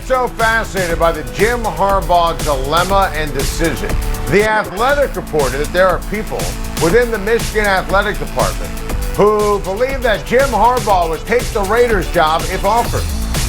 I'm so fascinated by the Jim Harbaugh dilemma and decision. The Athletic reported that there are people within the Michigan Athletic Department who believe that Jim Harbaugh would take the Raiders job if offered.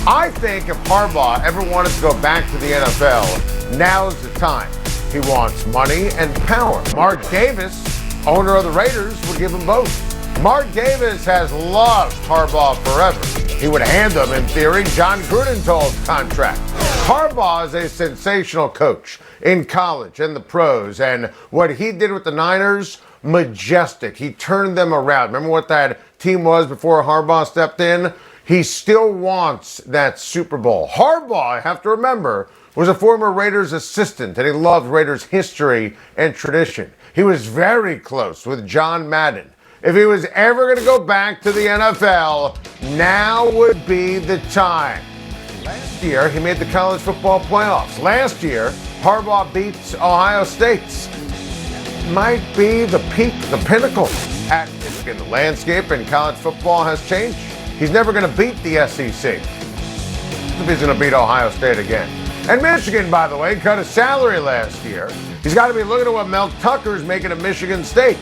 I think if Harbaugh ever wanted to go back to the NFL, now's the time. He wants money and power. Mark Davis, owner of the Raiders, would give him both. Mark Davis has loved Harbaugh forever. He would hand him, in theory, John Grudenthal's contract. Harbaugh is a sensational coach in college and the pros, and what he did with the Niners, majestic. He turned them around. Remember what that team was before Harbaugh stepped in? He still wants that Super Bowl. Harbaugh, I have to remember, was a former Raiders assistant, and he loved Raiders history and tradition. He was very close with John Madden. If he was ever going to go back to the NFL, now would be the time. Last year, he made the college football playoffs. Last year, Harbaugh beats Ohio State. Might be the peak, the pinnacle at Michigan. The landscape in college football has changed. He's never going to beat the SEC. If he's going to beat Ohio State again. And Michigan, by the way, cut his salary last year. He's got to be looking at what Mel Tucker's making at Michigan State.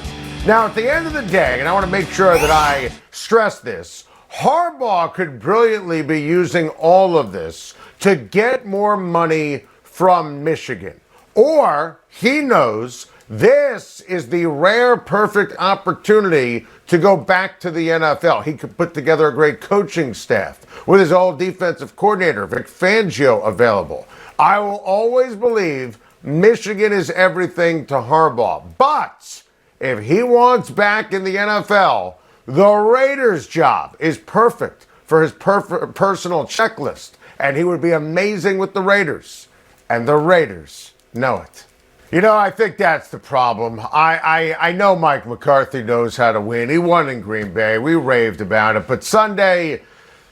Now, at the end of the day, and I want to make sure that I stress this, Harbaugh could brilliantly be using all of this to get more money from Michigan. Or he knows this is the rare, perfect opportunity to go back to the NFL. He could put together a great coaching staff with his old defensive coordinator, Vic Fangio, available. I will always believe Michigan is everything to Harbaugh. But if he wants back in the NFL, the Raiders job is perfect for his personal checklist. And he would be amazing with the Raiders. And the Raiders know it. You know, I think that's the problem. I know Mike McCarthy knows how to win. He won in Green Bay. We raved about it. But Sunday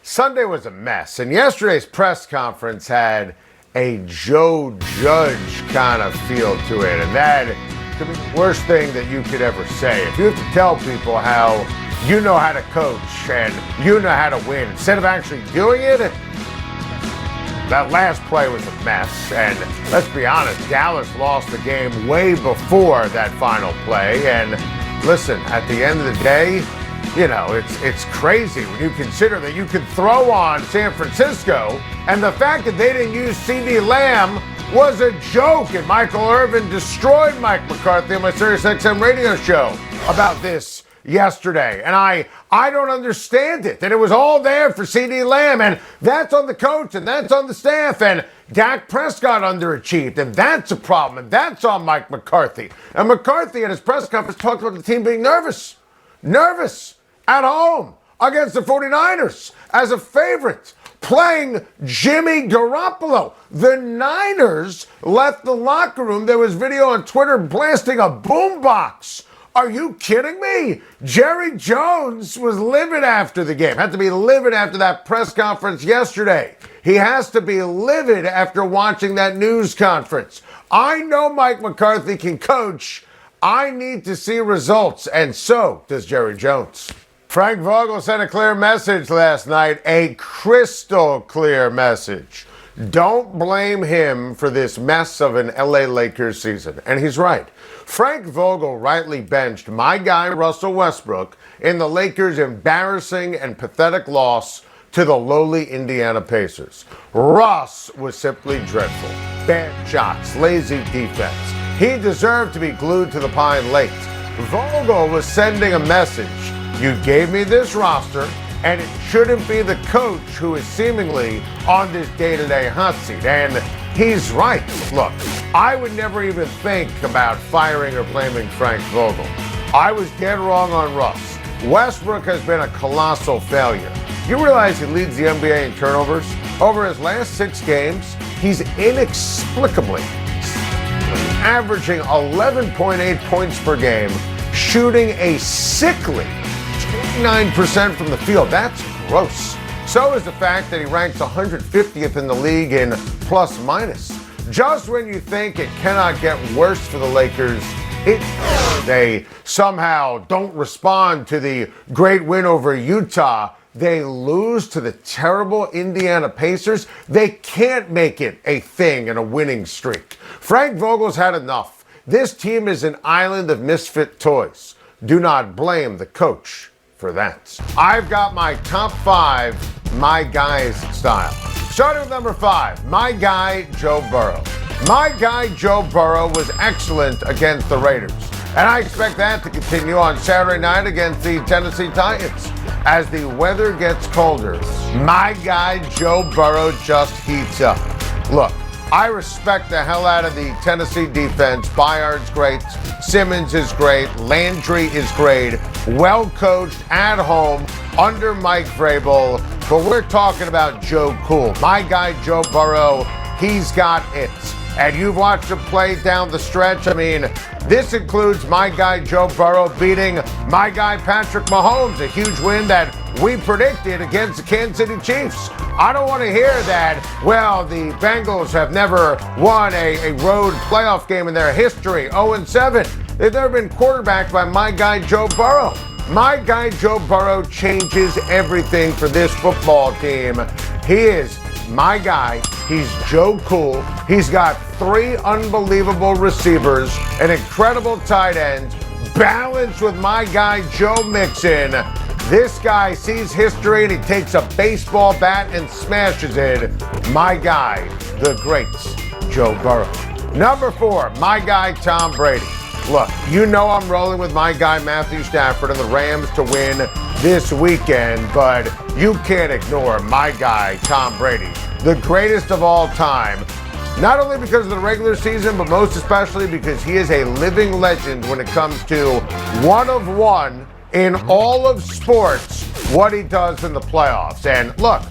was a mess. And yesterday's press conference had a Joe Judge kind of feel to it. And that could be the worst thing that you could ever say. If you have to tell people how you know how to coach and you know how to win, instead of actually doing it, that last play was a mess. And let's be honest, Dallas lost the game way before that final play. And listen, at the end of the day, you know, it's crazy when you consider that you could throw on San Francisco, and the fact that they didn't use CD Lamb was a joke, and Michael Irvin destroyed Mike McCarthy on my SiriusXM radio show about this yesterday. And I don't understand it, that it was all there for CD Lamb, and that's on the coach, and that's on the staff, and Dak Prescott underachieved, and that's a problem, and that's on Mike McCarthy. And McCarthy at his press conference talked about the team being nervous at home against the 49ers as a favorite, playing Jimmy Garoppolo. The Niners left the locker room. There was video on Twitter blasting a boombox. Are you kidding me? Jerry Jones was livid after the game. Had to be livid after that press conference yesterday. He has to be livid after watching that news conference. I know Mike McCarthy can coach. I need to see results, and so does Jerry Jones. Frank Vogel sent a clear message last night, a crystal clear message. Don't blame him for this mess of an LA Lakers season. And he's right. Frank Vogel rightly benched my guy Russell Westbrook in the Lakers' embarrassing and pathetic loss to the lowly Indiana Pacers. Russ was simply dreadful. Bad shots, lazy defense. He deserved to be glued to the pine late. Vogel was sending a message. You gave me this roster, and it shouldn't be the coach who is seemingly on this day-to-day hot seat. And he's right. Look, I would never even think about firing or blaming Frank Vogel. I was dead wrong on Russ. Westbrook has been a colossal failure. You realize he leads the NBA in turnovers? Over his last 6 games, he's inexplicably averaging 11.8 points per game, shooting a sickly 29% from the field. That's gross. So is the fact that he ranks 150th in the league in plus minus. Just when you think it cannot get worse for the Lakers, they somehow don't respond to the great win over Utah they lose to the terrible Indiana Pacers, they can't make it a thing and a winning streak. Frank Vogel's had enough. This team is an island of misfit toys. Do not blame the coach for that. I've got my top 5 my guys style. Starting with number 5, my guy Joe Burrow. My guy Joe Burrow was excellent against the Raiders, and I expect that to continue on Saturday night against the Tennessee Titans. As the weather gets colder, my guy Joe Burrow just heats up. Look, I respect the hell out of the Tennessee defense. Byard's great. Simmons is great. Landry is great. Well coached at home under Mike Vrabel. But we're talking about Joe Cool. My guy Joe Burrow, he's got it. And you've watched him play down the stretch. I mean, this includes my guy Joe Burrow beating my guy Patrick Mahomes, a huge win that we predicted against the Kansas City Chiefs. I don't want to hear that, well, the Bengals have never won a road playoff game in their history, 0-7. They've never been quarterbacked by my guy Joe Burrow. My guy Joe Burrow changes everything for this football team. He is my guy. He's Joe Cool. He's got 3 unbelievable receivers, an incredible tight end, balanced with my guy Joe Mixon. This guy sees history and he takes a baseball bat and smashes it. My guy, the great Joe Burrow. Number 4, my guy Tom Brady. Look, you know I'm rolling with my guy Matthew Stafford and the Rams to win this weekend, but you can't ignore my guy Tom Brady, the greatest of all time. Not only because of the regular season, but most especially because he is a living legend when it comes to one of one in all of sports, what he does in the playoffs. And look,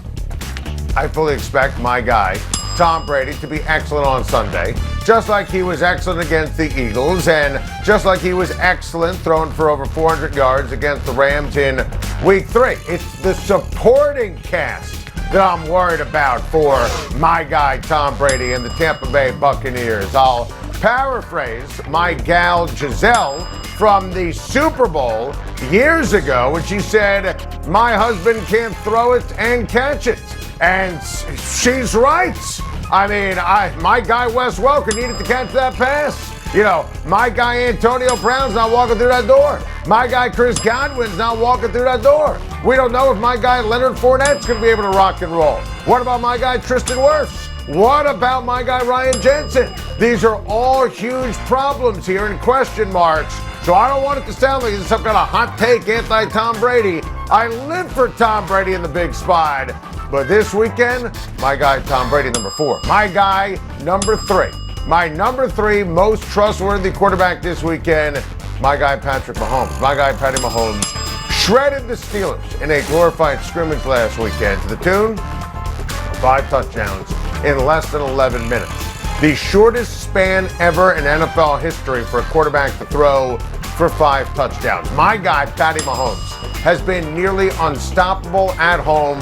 I fully expect my guy Tom Brady to be excellent on Sunday, just like he was excellent against the Eagles, and just like he was excellent throwing for over 400 yards against the Rams in Week 3. It's the supporting cast that I'm worried about for my guy Tom Brady and the Tampa Bay Buccaneers. I'll paraphrase my gal Giselle from the Super Bowl years ago when she said, my husband can't throw it and catch it. And she's right. I mean, my guy Wes Welker needed to catch that pass. You know, my guy Antonio Brown's not walking through that door. My guy Chris Godwin's not walking through that door. We don't know if my guy Leonard Fournette's going to be able to rock and roll. What about my guy Tristan Wirfs? What about my guy Ryan Jensen? These are all huge problems here and question marks. So I don't want it to sound like it's some kind of hot take anti-Tom Brady. I live for Tom Brady in the big spot. But this weekend, my guy Tom Brady, number 4. My guy, number 3. My number 3 most trustworthy quarterback this weekend, my guy Patrick Mahomes. My guy Patty Mahomes shredded the Steelers in a glorified scrimmage last weekend to the tune of 5 touchdowns in less than 11 minutes. The shortest span ever in NFL history for a quarterback to throw for 5 touchdowns. My guy Patty Mahomes has been nearly unstoppable at home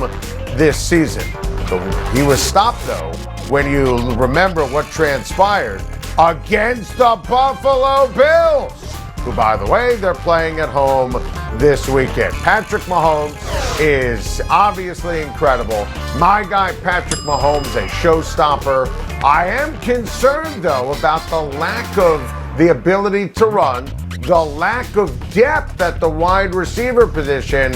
this season. So he was stopped, though, when you remember what transpired against the Buffalo Bills, who, by the way, they're playing at home this weekend. Patrick Mahomes is obviously incredible. My guy Patrick Mahomes, a showstopper. I am concerned, though, about the lack of the ability to run, the lack of depth at the wide receiver position,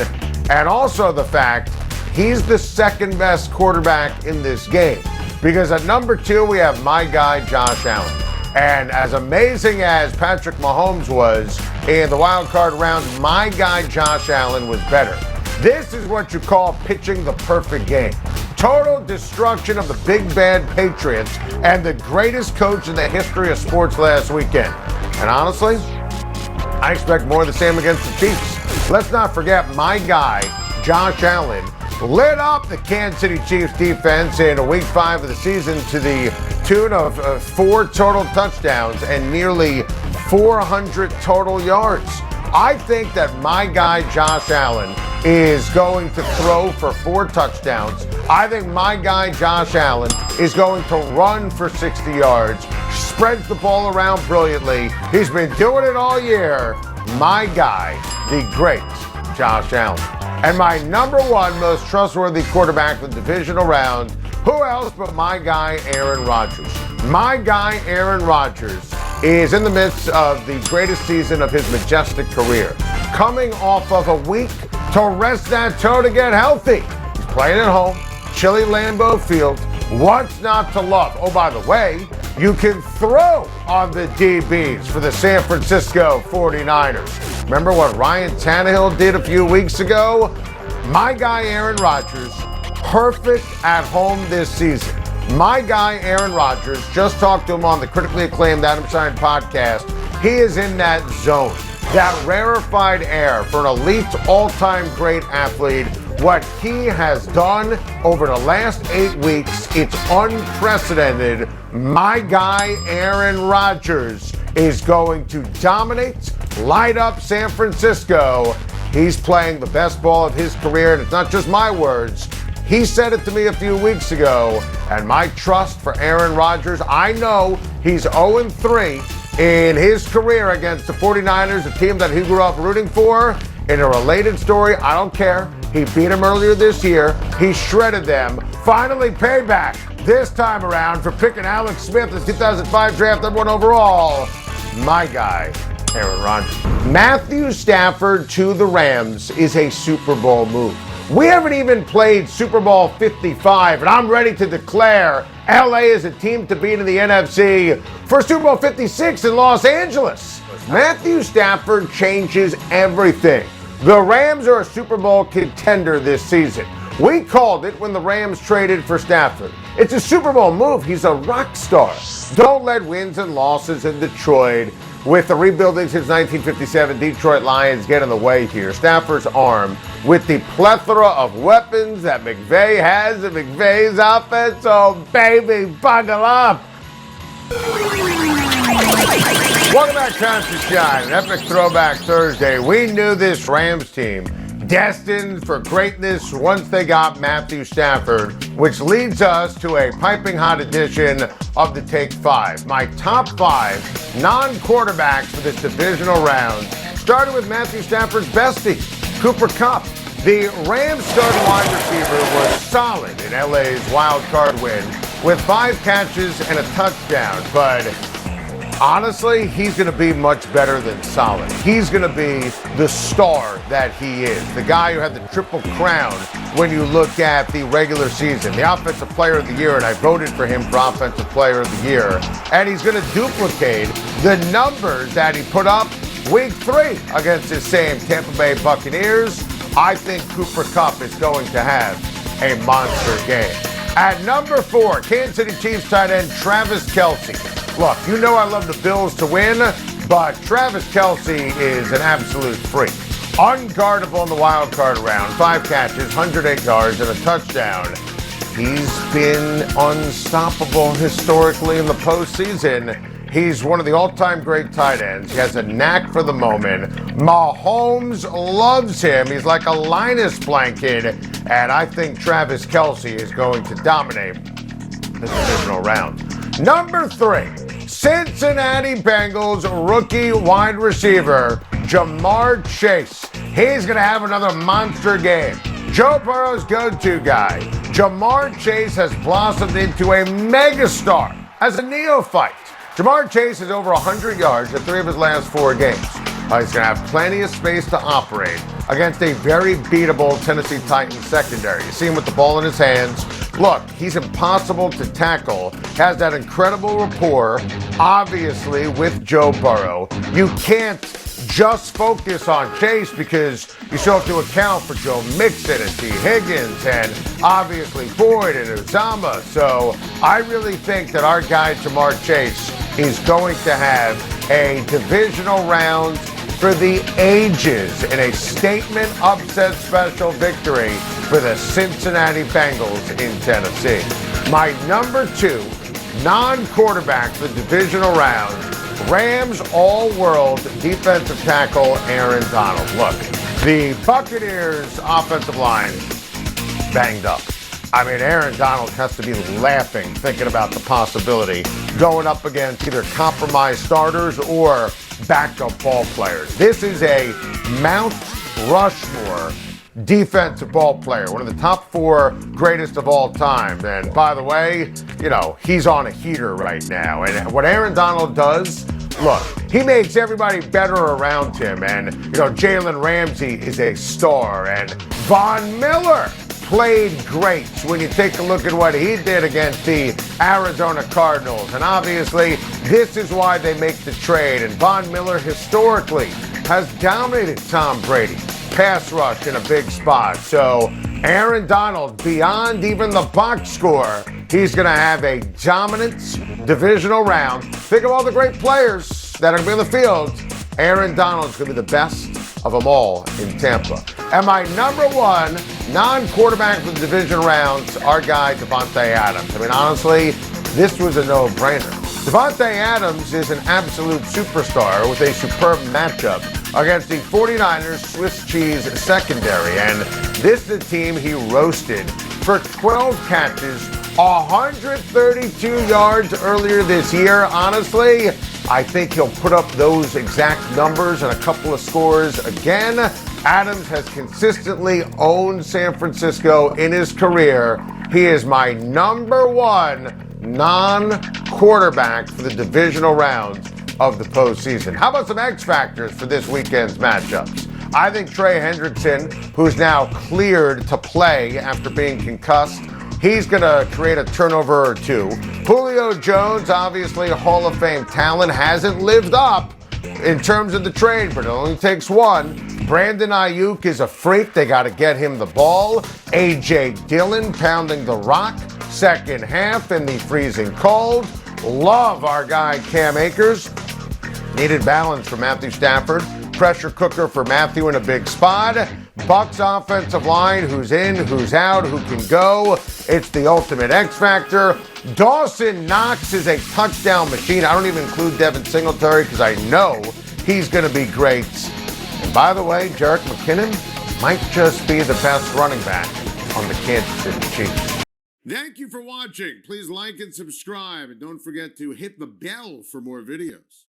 and also the fact he's the second best quarterback in this game. Because at number 2, we have my guy, Josh Allen. And as amazing as Patrick Mahomes was in the wild card round, my guy, Josh Allen, was better. This is what you call pitching the perfect game. Total destruction of the big bad Patriots and the greatest coach in the history of sports last weekend. And honestly, I expect more of the same against the Chiefs. Let's not forget my guy, Josh Allen, lit up the Kansas City Chiefs defense in Week 5 of the season to the tune of 4 total touchdowns and nearly 400 total yards. I think that my guy Josh Allen is going to throw for 4 touchdowns. I think my guy Josh Allen is going to run for 60 yards, spreads the ball around brilliantly. He's been doing it all year. My guy, the great Josh Allen. And my number one most trustworthy quarterback in the divisional round, who else but my guy Aaron Rodgers. My guy Aaron Rodgers is in the midst of the greatest season of his majestic career, coming off of a week to rest that toe to get healthy. He's playing at home, chilly Lambeau Field. What's not to love? Oh, by the way, you can throw on the DBs for the San Francisco 49ers. Remember what Ryan Tannehill did a few weeks ago? My guy Aaron Rodgers, perfect at home this season. My guy Aaron Rodgers, just talked to him on the critically acclaimed Adam Schein podcast. He is in that zone, that rarefied air for an elite all-time great athlete. What he has done over the last 8 weeks, it's unprecedented. My guy Aaron Rodgers is going to dominate, light up San Francisco. He's playing the best ball of his career, and it's not just my words. He said it to me a few weeks ago, and my trust for Aaron Rodgers, I know he's 0-3 in his career against the 49ers, a team that he grew up rooting for. In a related story, I don't care. He beat them earlier this year. He shredded them. Finally payback this time around for picking Alex Smith as 2005 draft #1 overall. My guy, Aaron Rodgers. Matthew Stafford to the Rams is a Super Bowl move. We haven't even played Super Bowl 55, and I'm ready to declare LA is a team to beat in the NFC for Super Bowl 56 in Los Angeles. Matthew Stafford changes everything. The Rams are a Super Bowl contender this season. We called it when the Rams traded for Stafford. It's a Super Bowl move. He's a rock star. Don't let wins and losses in Detroit with the rebuilding since 1957 Detroit Lions get in the way here. Stafford's arm, with the plethora of weapons that McVay has in McVay's offense, oh baby, buckle up. Welcome back, time to Schein, an epic throwback Thursday. We knew this Rams team destined for greatness once they got Matthew Stafford, which leads us to a piping hot edition of the Take 5. My top 5 non-quarterbacks for this divisional round, starting with Matthew Stafford's bestie, Cooper Kupp. The Rams starting wide receiver was solid in LA's wild card win with 5 catches and a touchdown, but honestly, he's going to be much better than solid. He's going to be the star that he is, the guy who had the triple crown when you look at the regular season, the Offensive Player of the Year, and I voted for him for Offensive Player of the Year. And he's going to duplicate the numbers that he put up Week 3 against his same Tampa Bay Buccaneers. I think Cooper Kupp is going to have a monster game. At number 4, Kansas City Chiefs tight end Travis Kelce. Look, you know I love the Bills to win, but Travis Kelce is an absolute freak. Unguardable in the wild card round, 5 catches, 108 yards, and a touchdown. He's been unstoppable historically in the postseason. He's one of the all-time great tight ends. He has a knack for the moment. Mahomes loves him. He's like a Linus blanket. And I think Travis Kelce is going to dominate this divisional round. Number 3, Cincinnati Bengals rookie wide receiver, Jamar Chase. He's going to have another monster game. Joe Burrow's go-to guy. Jamar Chase has blossomed into a megastar as a neophyte. Jamar Chase is over 100 yards in 3 of his last 4 games. He's going to have plenty of space to operate against a very beatable Tennessee Titans secondary. You see him with the ball in his hands. Look, he's impossible to tackle. Has that incredible rapport, obviously, with Joe Burrow. You can't just focus on Chase because you still have to account for Joe Mixon and T. Higgins and obviously Boyd and Uzama. So I really think that our guy Jamar Chase is going to have a divisional round for the ages in a statement upset special victory for the Cincinnati Bengals in Tennessee. My number 2 non-quarterback for the divisional round, Rams all-world defensive tackle Aaron Donald. Look, the Buccaneers offensive line banged up. I mean, Aaron Donald has to be laughing thinking about the possibility going up against either compromised starters or backup ball players. This is a Mount Rushmore defensive ball player, one of the top 4 greatest of all time. And by the way, he's on a heater right now. And what Aaron Donald does, look, he makes everybody better around him. And, Jalen Ramsey is a star. And Von Miller played great when you take a look at what he did against the Arizona Cardinals. And obviously, this is why they make the trade. And Von Miller historically has dominated Tom Brady. Pass rush in a big spot. So Aaron Donald, beyond even the box score, he's going to have a dominant divisional round. Think of all the great players that are going to be on the field. Aaron Donald's going to be the best of them all in Tampa. And my number 1 non-quarterback for the division rounds, our guy Devonte Adams. I mean, honestly, this was a no-brainer. Devonte Adams is an absolute superstar with a superb matchup against the 49ers Swiss cheese secondary. And this is a team he roasted for 12 catches, 132 yards earlier this year. Honestly, I think he'll put up those exact numbers and a couple of scores again. Adams has consistently owned San Francisco in his career. He is my number 1 non-quarterback for the divisional round of the postseason. How about some X factors for this weekend's matchups? I think Trey Hendrickson, who's now cleared to play after being concussed, he's going to create a turnover or 2. Julio Jones, obviously a Hall of Fame talent, hasn't lived up in terms of the trade, but it only takes 1. Brandon Ayuk is a freak. They got to get him the ball. A.J. Dillon pounding the rock. Second half in the freezing cold. Love our guy Cam Akers. Needed balance for Matthew Stafford. Pressure cooker for Matthew in a big spot. Bucks offensive line, who's in, who's out, who can go. It's the ultimate X factor. Dawson Knox is a touchdown machine. I don't even include Devin Singletary because I know he's going to be great. And by the way, Jerick McKinnon might just be the best running back on the Kansas City Chiefs. Thank you for watching. Please like and subscribe. And don't forget to hit the bell for more videos.